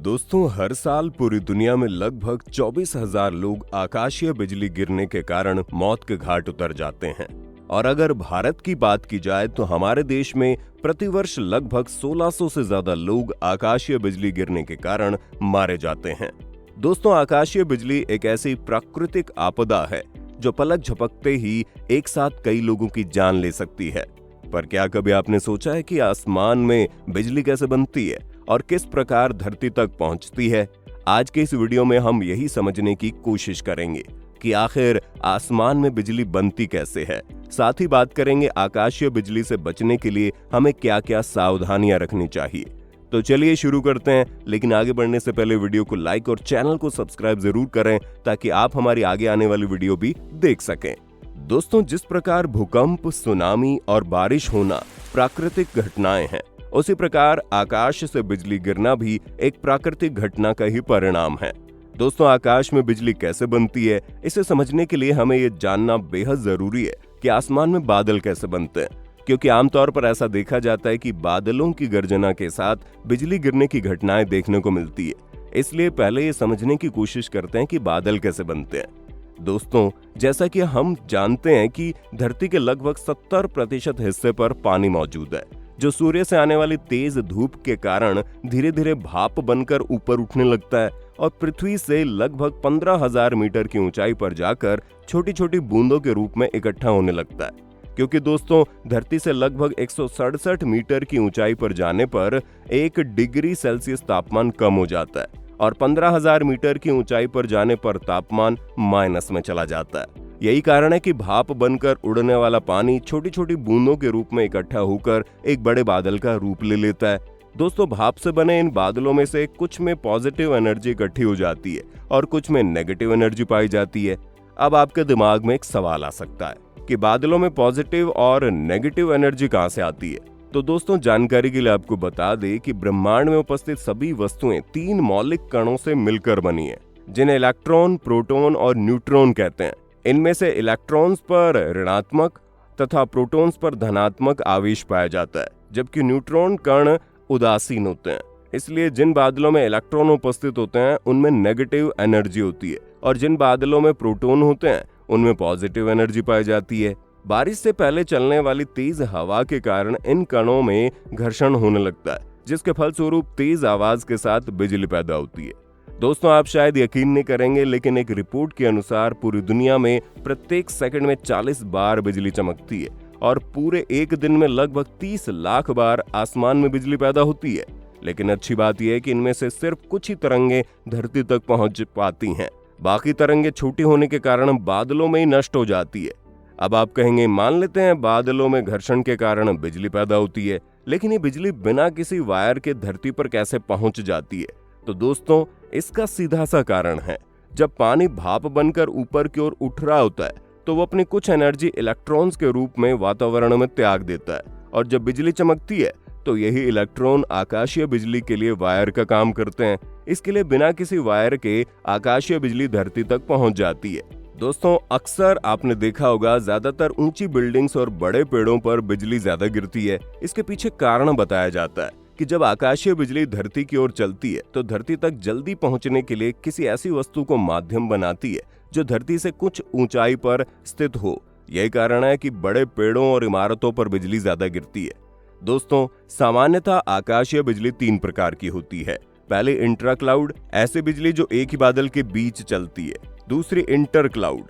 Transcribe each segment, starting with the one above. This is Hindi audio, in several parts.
दोस्तों, हर साल पूरी दुनिया में लगभग 24,000 लोग आकाशीय बिजली गिरने के कारण मौत के घाट उतर जाते हैं। और अगर भारत की बात की जाए तो हमारे देश में प्रतिवर्ष लगभग 1600 से ज्यादा लोग आकाशीय बिजली गिरने के कारण मारे जाते हैं। दोस्तों, आकाशीय बिजली एक ऐसी प्राकृतिक आपदा है जो पलक झपकते ही एक साथ कई लोगों की जान ले सकती है। पर क्या कभी आपने सोचा है कि आसमान में बिजली कैसे बनती है और किस प्रकार धरती तक पहुंचती है? आज के इस वीडियो में हम यही समझने की कोशिश करेंगे कि आखिर आसमान में बिजली बनती कैसे है। साथ ही बात करेंगे आकाशीय बिजली से बचने के लिए हमें क्या क्या सावधानियां रखनी चाहिए। तो चलिए शुरू करते हैं, लेकिन आगे बढ़ने से पहले वीडियो को लाइक और चैनल को सब्सक्राइब जरूर करें ताकि आप हमारी आगे आने वाली वीडियो भी देख सकें। दोस्तों, जिस प्रकार भूकंप, सुनामी और बारिश होना प्राकृतिक घटनाएं हैं, उसी प्रकार आकाश से बिजली गिरना भी एक प्राकृतिक घटना का ही परिणाम है। दोस्तों, आकाश में बिजली कैसे बनती है, इसे समझने के लिए हमें ये जानना बेहद जरूरी है कि आसमान में बादल कैसे बनते हैं, क्योंकि आमतौर पर ऐसा देखा जाता है कि बादलों की गर्जना के साथ बिजली गिरने की घटनाएं देखने को मिलती है। इसलिए पहले ये समझने की कोशिश करते हैं कि बादल कैसे बनते हैं। दोस्तों, जैसा कि हम जानते हैं कि धरती के लगभग 70% हिस्से पर पानी मौजूद है, जो सूर्य से आने वाली तेज धूप के कारण धीरे धीरे भाप बनकर ऊपर उठने लगता है और पृथ्वी से लगभग 15,000 मीटर की ऊंचाई पर जाकर छोटी छोटी बूंदों के रूप में इकट्ठा होने लगता है। क्योंकि दोस्तों, धरती से लगभग 167 मीटर की ऊंचाई पर जाने पर 1 डिग्री सेल्सियस तापमान कम हो जाता है और 15,000 मीटर की ऊंचाई पर जाने पर तापमान माइनस में चला जाता है। यही कारण है कि भाप बनकर उड़ने वाला पानी छोटी छोटी बूंदों के रूप में इकट्ठा होकर एक बड़े बादल का रूप ले लेता है। दोस्तों, भाप से बने इन बादलों में से कुछ में पॉजिटिव एनर्जी इकट्ठी हो जाती है और कुछ में नेगेटिव एनर्जी पाई जाती है। अब आपके दिमाग में एक सवाल आ सकता है कि बादलों में पॉजिटिव और नेगेटिव एनर्जी कहां से आती है? तो दोस्तों, जानकारी के लिए आपको बता दें कि ब्रह्मांड में उपस्थित सभी वस्तुएं 3 मौलिक कणों से मिलकर बनी है, जिन्हें इलेक्ट्रॉन, प्रोटॉन और न्यूट्रॉन कहते हैं। इनमें से इलेक्ट्रॉन्स पर ऋणात्मक तथा प्रोटॉन्स पर धनात्मक आवेश पाया जाता है, जबकि न्यूट्रॉन कण उदासीन होते हैं। इसलिए जिन बादलों में इलेक्ट्रॉन उपस्थित होते हैं उनमें नेगेटिव एनर्जी होती है और जिन बादलों में प्रोटॉन होते हैं उनमें पॉजिटिव एनर्जी पाई जाती है। बारिश से पहले चलने वाली तेज हवा के कारण इन कणों में घर्षण होने लगता है, जिसके फलस्वरूप तेज आवाज के साथ बिजली पैदा होती है। दोस्तों, आप शायद यकीन नहीं करेंगे, लेकिन एक रिपोर्ट के अनुसार पूरी दुनिया में प्रत्येक सेकंड में 40 बार बिजली चमकती है और पूरे एक दिन में लगभग 30 लाख बार आसमान में बिजली पैदा होती है। लेकिन अच्छी बात यह है कि इनमें से सिर्फ कुछ ही तरंगे धरती तक पहुंच पाती हैं। बाकी तरंगे छोटी होने के कारण बादलों में ही नष्ट हो जाती है। अब आप कहेंगे, मान लेते हैं बादलों में घर्षण के कारण बिजली पैदा होती है, लेकिन ये बिजली बिना किसी वायर के धरती पर कैसे पहुंच जाती है? तो दोस्तों, इसका सीधा सा कारण है, जब पानी भाप बनकर ऊपर की ओर उठ रहा होता है तो वो अपनी कुछ एनर्जी इलेक्ट्रॉन्स के रूप में वातावरण में त्याग देता है, और जब बिजली चमकती है तो यही इलेक्ट्रॉन आकाशीय बिजली के लिए वायर का काम करते हैं। इसके लिए बिना किसी वायर के आकाशीय बिजली धरती तक पहुंच जाती है। दोस्तों, अक्सर आपने देखा होगा ज्यादातर ऊंची बिल्डिंग्स और बड़े पेड़ों पर बिजली ज्यादा गिरती है। इसके पीछे कारण बताया जाता है कि जब आकाशीय बिजली धरती की ओर चलती है तो धरती तक जल्दी पहुंचने के लिए किसी ऐसी वस्तु को माध्यम बनाती है जो धरती से कुछ ऊंचाई पर स्थित हो। यही कारण है कि बड़े पेड़ों और इमारतों पर बिजली ज्यादा गिरती है। दोस्तों, सामान्यतः आकाशीय बिजली 3 प्रकार की होती है। पहले इंट्रा क्लाउड, ऐसी बिजली जो एक ही बादल के बीच चलती है। दूसरी इंटर क्लाउड,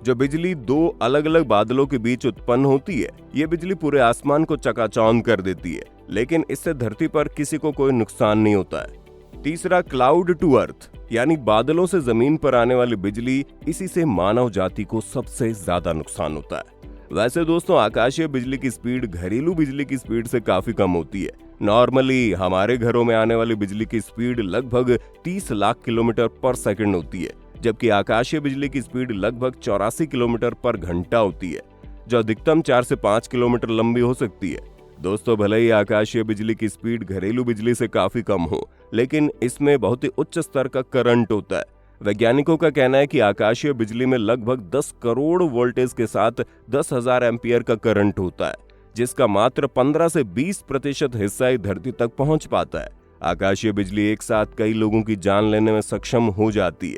जो बिजली 2 अलग अलग बादलों के बीच उत्पन्न होती है। ये बिजली पूरे आसमान को चकाचौंध कर देती है, लेकिन इससे धरती पर किसी को कोई नुकसान नहीं होता है। तीसरा क्लाउड टू अर्थ, यानी बादलों से जमीन पर आने वाली बिजली, इसी से मानव जाति को सबसे ज्यादा नुकसान होता है। वैसे दोस्तों, आकाशीय बिजली की स्पीड घरेलू बिजली की स्पीड से काफी कम होती है। नॉर्मली हमारे घरों में आने वाली बिजली की स्पीड लगभग 30 लाख किलोमीटर पर सेकंड होती है, जबकि आकाशीय बिजली की स्पीड लगभग 84 किलोमीटर पर घंटा होती है, जो अधिकतम 4 से 5 किलोमीटर लंबी हो सकती है। दोस्तों, भले ही आकाशीय बिजली की स्पीड घरेलू बिजली से काफी कम हो, लेकिन इसमें बहुत ही उच्च स्तर का करंट होता है। वैज्ञानिकों का कहना है कि आकाशीय बिजली में लगभग 10 करोड़ वोल्टेज के साथ 10,000 एम्पियर का करंट होता है, जिसका मात्र 15 से 20% हिस्सा ही धरती तक पहुंच पाता है। आकाशीय बिजली एक साथ कई लोगों की जान लेने में सक्षम हो जाती है।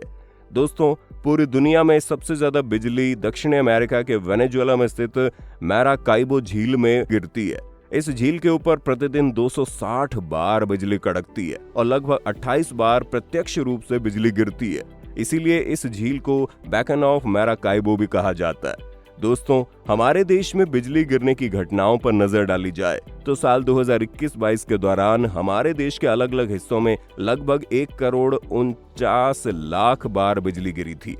दोस्तों, पूरी दुनिया में सबसे ज्यादा बिजली दक्षिण अमेरिका के वेनेजुएला में स्थित मैराकाइबो झील में गिरती है। इस झील के ऊपर प्रतिदिन 260 बार बिजली कड़कती है और लगभग 28 बार प्रत्यक्ष रूप से बिजली गिरती है। इसीलिए इस झील को बेकन ऑफ मैराकाइबो भी कहा जाता है। दोस्तों, हमारे देश में बिजली गिरने की घटनाओं पर नजर डाली जाए तो साल 2021-22 के दौरान हमारे देश के अलग अलग हिस्सों में लगभग 1,49,00,000 बार बिजली गिरी थी।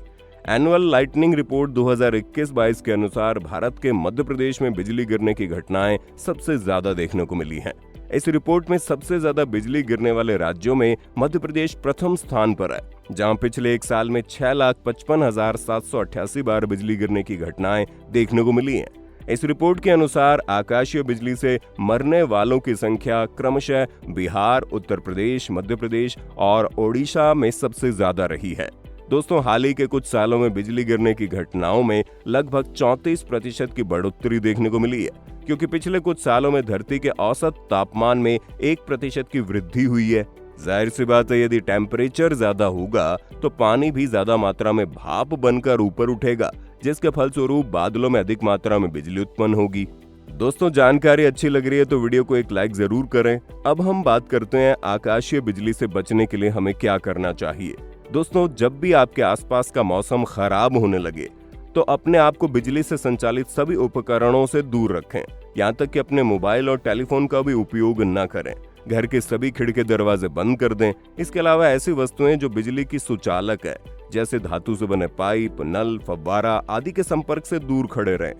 एनुअल लाइटनिंग रिपोर्ट 2021-22 के अनुसार भारत के मध्य प्रदेश में बिजली गिरने की घटनाएं सबसे ज्यादा देखने को मिली हैं। इस रिपोर्ट में सबसे ज्यादा बिजली गिरने वाले राज्यों में मध्य प्रदेश प्रथम स्थान पर है, जहां पिछले एक साल में 6,55,788 बार बिजली गिरने की घटनाएं देखने को मिली हैं। इस रिपोर्ट के अनुसार आकाशीय बिजली से मरने वालों की संख्या क्रमशः बिहार, उत्तर प्रदेश, मध्य प्रदेश और ओडिशा में सबसे ज्यादा रही है। दोस्तों, हाल ही के कुछ सालों में बिजली गिरने की घटनाओं में लगभग 34% की बढ़ोतरी देखने को मिली है, क्योंकि पिछले कुछ सालों में धरती के औसत तापमान में 1% की वृद्धि हुई है। जाहिर सी बात है, यदि टेम्परेचर ज्यादा होगा तो पानी भी ज्यादा मात्रा में भाप बनकर ऊपर उठेगा, जिसके फलस्वरूप बादलों में अधिक मात्रा में बिजली उत्पन्न होगी। दोस्तों, जानकारी अच्छी लग रही है तो वीडियो को एक लाइक जरूर करें। अब हम बात करते हैं आकाशीय बिजली से बचने के लिए हमें क्या करना चाहिए। दोस्तों, जब भी आपके आसपास का मौसम खराब होने लगे तो अपने आप को बिजली से संचालित सभी उपकरणों से दूर रखें। यहाँ तक कि अपने मोबाइल और टेलीफोन का भी उपयोग न करें। घर के सभी खिड़की दरवाजे बंद कर दें। इसके अलावा ऐसी वस्तुएं जो बिजली की सुचालक है, जैसे धातु से बने पाइप, नल, फव्वारा आदि के संपर्क से दूर खड़े रहें।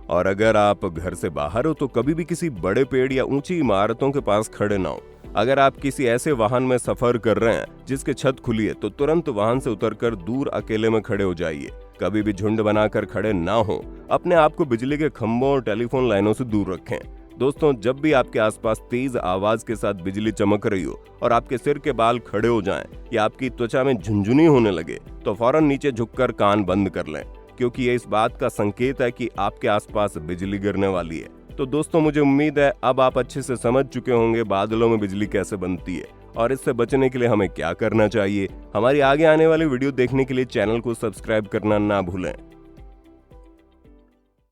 और अगर आप घर से बाहर हो तो कभी भी किसी बड़े पेड़ या ऊंची इमारतों के पास खड़े ना हो। अगर आप किसी ऐसे वाहन में सफर कर रहे हैं जिसकी छत खुली है तो तुरंत वाहन से उतरकर दूर अकेले में खड़े हो जाइए। कभी भी झुंड बनाकर खड़े ना हो। अपने आप को बिजली के खंभों और टेलीफोन लाइनों से दूर रखें। दोस्तों, जब भी आपके आसपास तेज आवाज के साथ बिजली चमक रही हो और आपके सिर के बाल खड़े हो जाएं या आपकी त्वचा में झुनझुनी होने लगे तो फौरन नीचे झुककर कान बंद कर लें, क्योंकि ये इस बात का संकेत है कि आपके आसपास बिजली गिरने वाली है। तो दोस्तों, मुझे उम्मीद है अब आप अच्छे से समझ चुके होंगे बादलों में बिजली कैसे बनती है और इससे बचने के लिए हमें क्या करना चाहिए। हमारी आगे आने वाली वीडियो देखने के लिए चैनल को सब्सक्राइब करना ना भूलें।